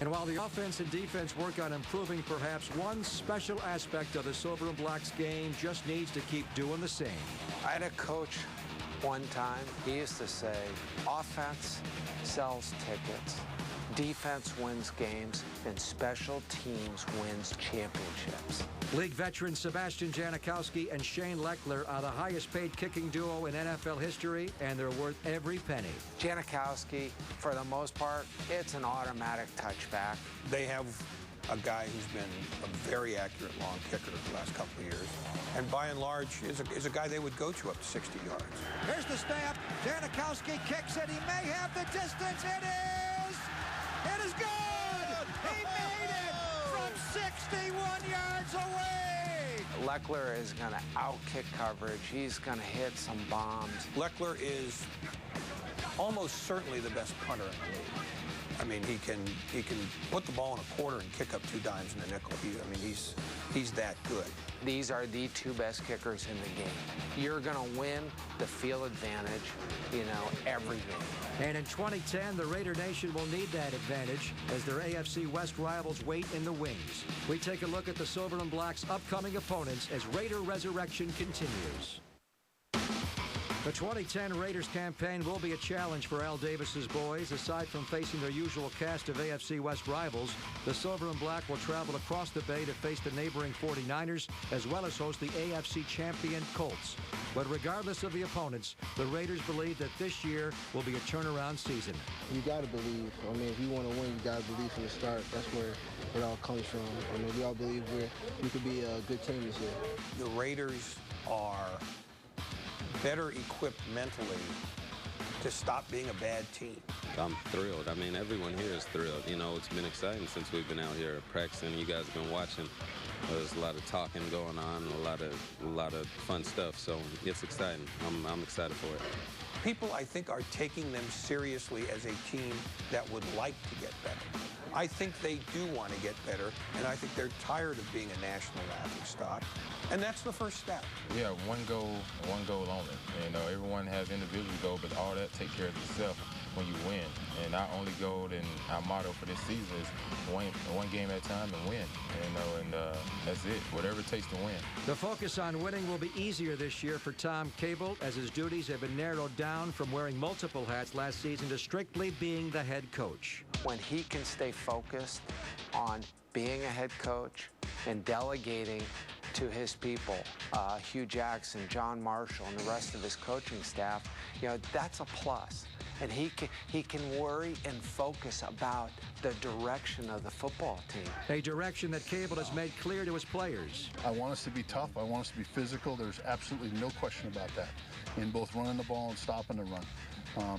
And while the offense and defense work on improving perhaps one special aspect of the Silver and Black's game just needs to keep doing the same. I had a coach one time, he used to say, offense sells tickets, defense wins games, and special teams wins championships. League veterans Sebastian Janikowski and Shane Lechler are the highest-paid kicking duo in NFL history, and they're worth every penny. Janikowski, for the most part, it's an automatic touchback. They have a guy who's been a very accurate long kicker the last couple of years, and by and large is a guy they would go to up to 60 yards. Here's the snap. Janikowski kicks it. He may have the distance. It is good! He made it from 61 yards away! Lechler is going to out-kick coverage. He's going to hit some bombs. Lechler is almost certainly the best punter in the league. I mean, he can put the ball in a quarter and kick up 2 dimes in a nickel. He's that good. These are the 2 best kickers in the game. You're going to win the field advantage, every game. And in 2010, the Raider Nation will need that advantage as their AFC West rivals wait in the wings. We take a look at the Silver and Black's upcoming opponents as Raider Resurrection continues. The 2010 Raiders campaign will be a challenge for Al Davis's boys. Aside from facing their usual cast of AFC West rivals, the Silver and Black will travel across the bay to face the neighboring 49ers, as well as host the AFC champion Colts. But regardless of the opponents, the Raiders believe that this year will be a turnaround season. You got to believe. I mean, if you want to win, you got to believe from the start. That's where it all comes from. I mean, we all believe we could be a good team this year. The Raiders are better equipped mentally to stop being a bad team. I'm thrilled. I mean, everyone here is thrilled. It's been exciting since we've been out here practicing. You guys have been watching. There's a lot of talking going on, a lot of fun stuff. So it's exciting. I'm excited for it. People, I think, are taking them seriously as a team that would like to get better. I think they do want to get better, and I think they're tired of being a national laughingstock. And that's the first step. Yeah, one goal only. Everyone has individual goals, but all that take care of itself when you win. And our only goal and our motto for this season is one game at a time and win. And that's it, whatever it takes to win. The focus on winning will be easier this year for Tom Cable, as his duties have been narrowed down from wearing multiple hats last season to strictly being the head coach. When he can stay focused on being a head coach and delegating to his people, Hugh Jackson, John Marshall, and the rest of his coaching staff, that's a plus. And he can worry and focus about the direction of the football team. A direction that Cable has made clear to his players. I want us to be tough. I want us to be physical. There's absolutely no question about that in both running the ball and stopping the run.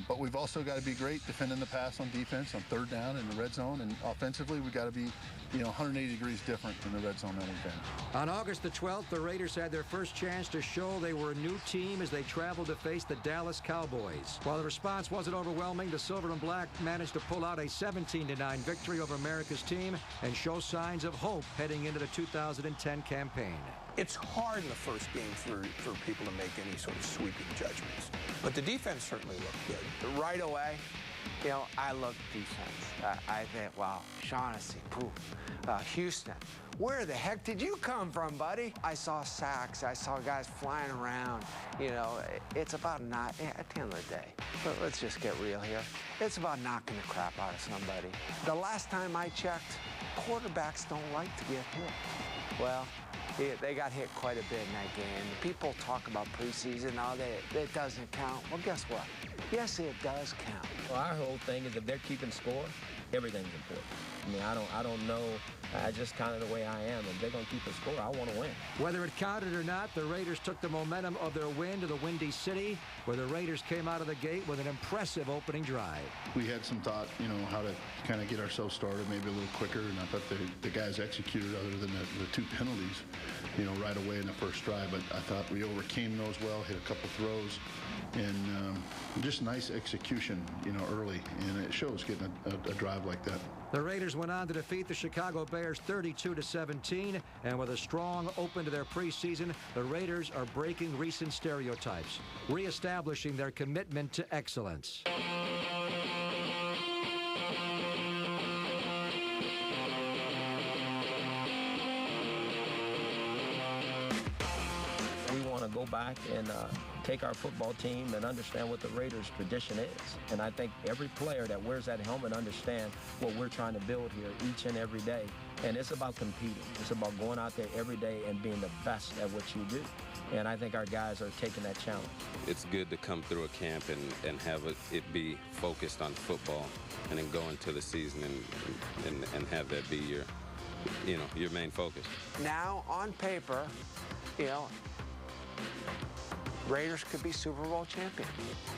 But we've also got to be great defending the pass on defense, on third down in the red zone, and offensively we've got to be 180 degrees different in the red zone than we've been. On August the 12th, the Raiders had their first chance to show they were a new team as they traveled to face the Dallas Cowboys. While the response wasn't overwhelming, the Silver and Black managed to pull out a 17-9 victory over America's team and show signs of hope heading into the 2010 campaign. It's hard in the first game for people to make any sort of sweeping judgments. But the defense certainly looked good. Right away, I looked defense. I think, wow, Shaughnessy, poof. Houston, where the heck did you come from, buddy? I saw sacks. I saw guys flying around. It's about not, at the end of the day, let's just get real here. It's about knocking the crap out of somebody. The last time I checked, quarterbacks don't like to get hit. Well, they got hit quite a bit in that game. People talk about preseason, it doesn't count. Well, guess what? Yes, it does count. Well, our whole thing is if they're keeping score, everything's important. I mean, I don't know. I just kind of the way I am. If they're going to keep a score, I want to win. Whether it counted or not, the Raiders took the momentum of their win to the Windy City, where the Raiders came out of the gate with an impressive opening drive. We had some thought, how to kind of get ourselves started maybe a little quicker, and I thought the guys executed other than the 2 penalties, right away in the first drive. But I thought we overcame those well, hit a couple throws, and just nice execution, early, and it shows getting a drive like that. The Raiders went on to defeat the Chicago Bears 32-17, and with a strong open to their preseason, the Raiders are breaking recent stereotypes, reestablishing their commitment to excellence. go back and take our football team and understand what the Raiders' tradition is. And I think every player that wears that helmet understands what we're trying to build here each and every day. And it's about competing. It's about going out there every day and being the best at what you do. And I think our guys are taking that challenge. It's good to come through a camp and have it be focused on football, and then go into the season and have that be your main focus. Now, on paper, Raiders could be Super Bowl champion.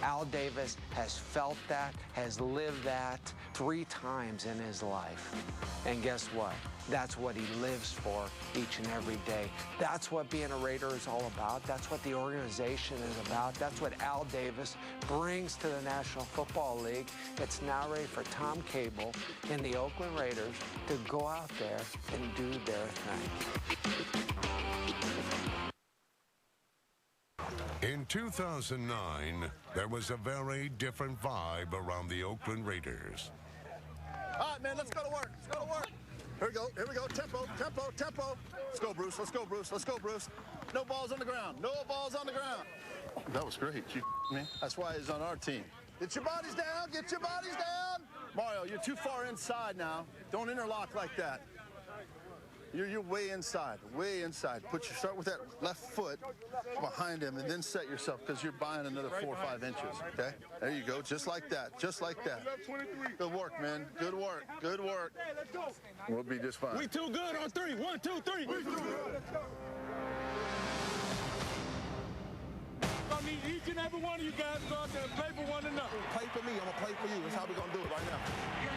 Al Davis has felt that, has lived that 3 times in his life. And guess what? That's what he lives for each and every day. That's what being a Raider is all about. That's what the organization is about. That's what Al Davis brings to the National Football League. It's now ready for Tom Cable and the Oakland Raiders to go out there and do their thing. In 2009, there was a very different vibe around the Oakland Raiders. All right, man, let's go to work. Let's go to work. Here we go. Tempo. Let's go, Bruce. Let's go, Bruce. No balls on the ground. No balls on the ground. That was great. You me? That's why he's on our team. Get your bodies down. Get your bodies down. Mario, you're too far inside now. Don't interlock like that. You're way inside, Start with that left foot behind him and then set yourself, because you're buying another 4 or 5 inches, okay? There you go, just like that. Good work, man. Good work. We'll be just fine. We too good on 3. 1, 2, 3. We too good. I need each and every one of you guys to go out there and play for one another. Play for me, I'm gonna play for you. That's how we're gonna do it right now. Your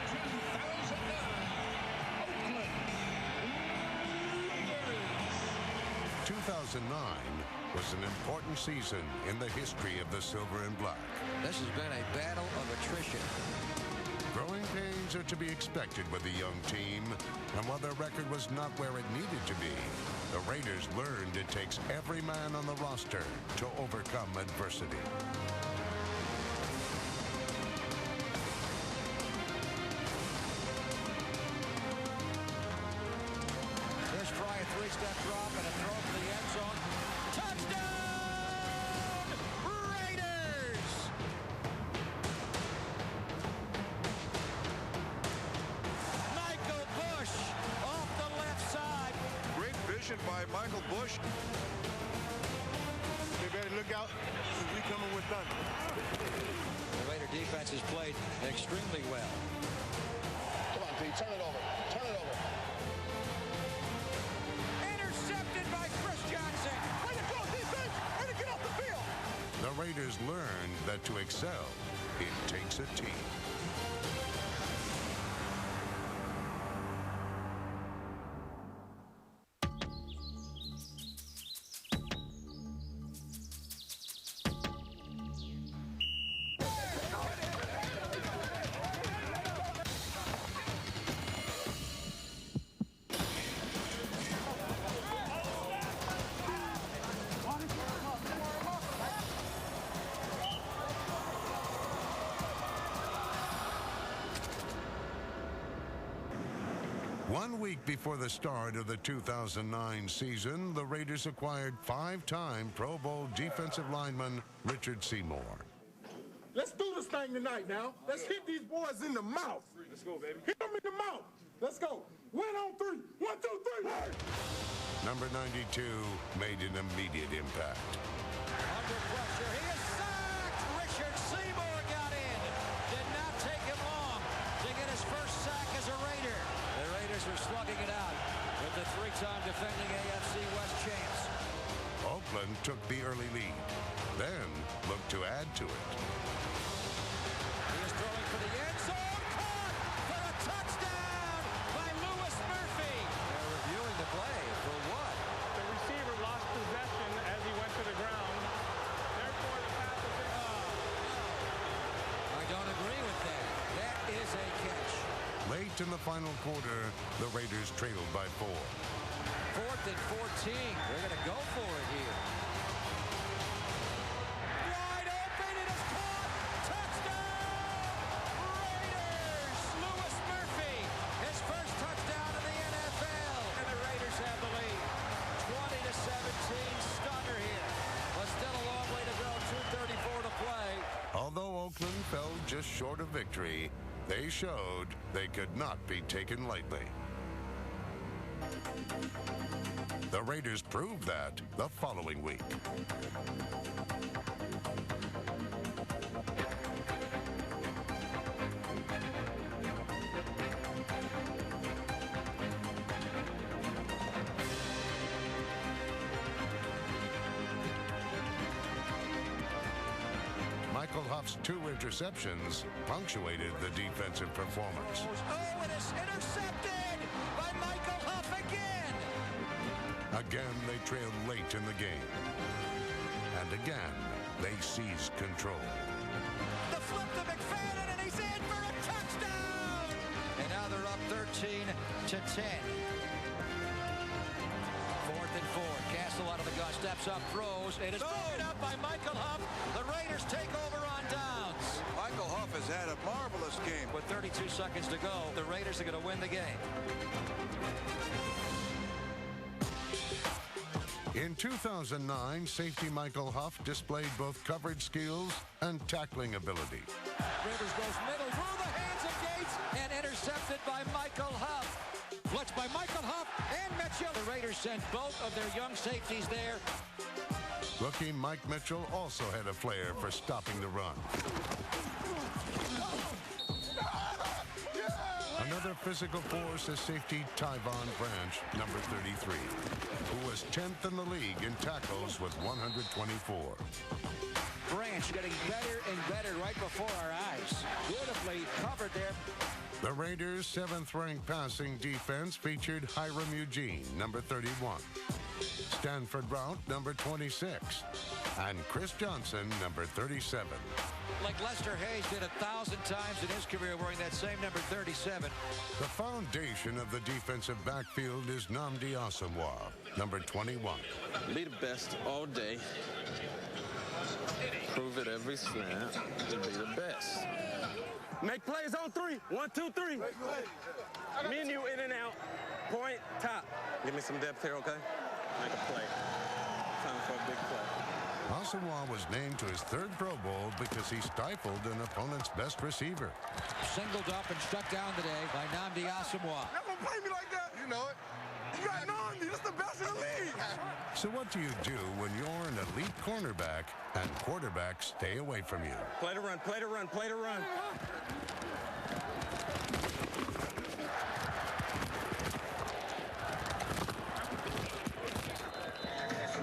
2009 was an important season in the history of the Silver and Black. This has been a battle of attrition. Growing pains are to be expected with a young team, and while their record was not where it needed to be, the Raiders learned it takes every man on the roster to overcome adversity. Here's try a 3-step drop and a throw for the end zone. Touchdown, Raiders! Michael Bush off the left side. Great vision by Michael Bush. They better look out, because we coming with thunder. The Raider defense has played extremely well. Come on, Pete, turn it over. Intercepted by Chris Johnson. Way to go, defense! Way to get off the field! The Raiders learned that to excel, it takes a team. One week before the start of the 2009 season, the Raiders acquired 5-time Pro Bowl defensive lineman Richard Seymour. Let's do this thing tonight now. Let's hit these boys in the mouth. Let's go, baby. Hit them in the mouth. Let's go. Win on 3. 1, 2, 3. Number 92 made an immediate impact. Under pressure, he is sacked. Richard Seymour got in. Did not take him long to get his first sack as a Raider. The Raiders are slugging it out with the 3-time defending AFC West champs. Oakland took the early lead, then looked to add to it. He is throwing for the end zone. Caught for a touchdown by Lewis Murphy. They're reviewing the play for what? The receiver lost possession as he went to the ground. Therefore, the pass was I don't agree with that. That is a catch. Late in the final quarter, the Raiders trailed by 4. 4th and 14. They're going to go for it here. Wide open. It is caught. Touchdown! Raiders! Lewis Murphy. His first touchdown in the NFL. And the Raiders have the lead. 20-17. Stunner here. Was just short of victory, they showed they could not be taken lightly. The Raiders proved that the following week. Michael Huff's 2 interceptions punctuated the defensive performance. Oh, it is intercepted by Michael Huff again. Again, they trailed late in the game. And again, they seized control. The flip to McFadden, and he's in for a touchdown. And now they're up 13-10. 4th and 4. Castle out of the gun, steps up, throws. It is broken up by Michael Huff. The Raiders take over on downs. Michael Huff has had a marvelous game. With 32 seconds to go, the Raiders are going to win the game. In 2009, safety Michael Huff displayed both coverage skills and tackling ability. Rivers goes middle through the hands of Gates and intercepted by Michael Huff. Blitzed by Michael Huff and Mitchell. The Raiders sent both of their young safeties there. Rookie Mike Mitchell also had a flair for stopping the run. Another physical force is safety Tyvon Branch, number 33, who was 10th in the league in tackles with 124. Branch getting better and better right before our eyes. Beautifully covered there. The Raiders' 7th-ranked passing defense featured Hiram Eugene, number 31, Stanford Rout, number 26, and Chris Johnson, number 37. Like Lester Hayes did 1,000 times in his career wearing that same number 37. The foundation of the defensive backfield is Nnamdi Asomugha, number 21. Be the best all day. Prove it every snap to be the best. Make plays on 3. 1, 2, 3. Me and you in and out. Point, top. Give me some depth here, okay? Make a play. Time for a big play. Asomugha was named to his 3rd Pro Bowl because he stifled an opponent's best receiver. Singled up and struck down today by Nnamdi Asomugha. Never play me like that. You know it. You got Nnamdi. That's the best in the league. So what do you do when you're an elite cornerback and quarterbacks stay away from you? Play to run, play to run, play to run.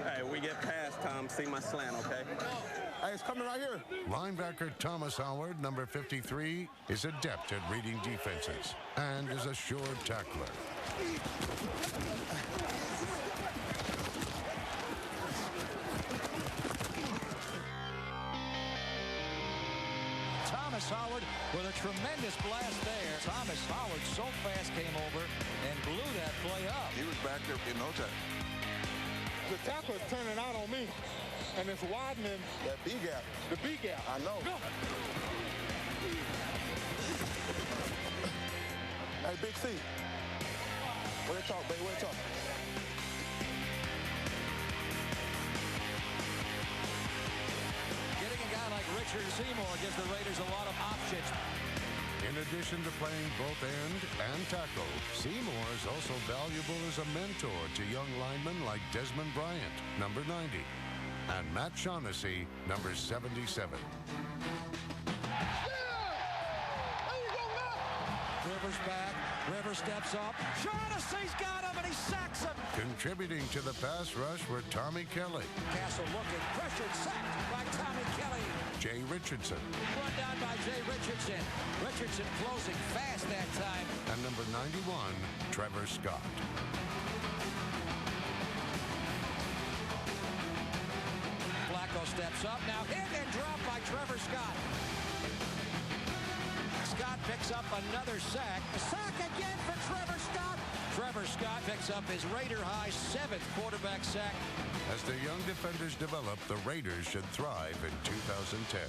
Hey, we get past Tom. See my slant, okay? Hey, it's coming right here. Linebacker Thomas Howard, number 53, is adept at reading defenses and is a sure tackler. Thomas Howard with a tremendous blast there. Thomas Howard so fast came over and blew that play up. He was back there in no time. The tackle is turning out on me, and it's widening That B gap. the B gap. I know. Go. Hey, Big C. Where they talk, baby? Where they talk? Getting a guy like Richard Seymour gives the Raiders a lot of options. In addition to playing both end and tackle, Seymour is also valuable as a mentor to young linemen like Desmond Bryant, number 90, and Matt Shaughnessy, number 77. Rivers back. Rivers steps up. Shaughnessy's got him, and he sacks him. Contributing to the pass rush were Tommy Kelly, Castle looking, pressured, sacked by Tommy Kelly. Jay Richardson, Run down by Jay Richardson. Richardson closing fast that time. and number 91, Trevor Scott. Flacco steps up. Now hit and drop by Trevor Scott. Scott picks up another sack. A sack again for Trevor Scott. Trevor Scott picks up his Raider-high 7th quarterback sack. As the young defenders develop, the Raiders should thrive in 2010.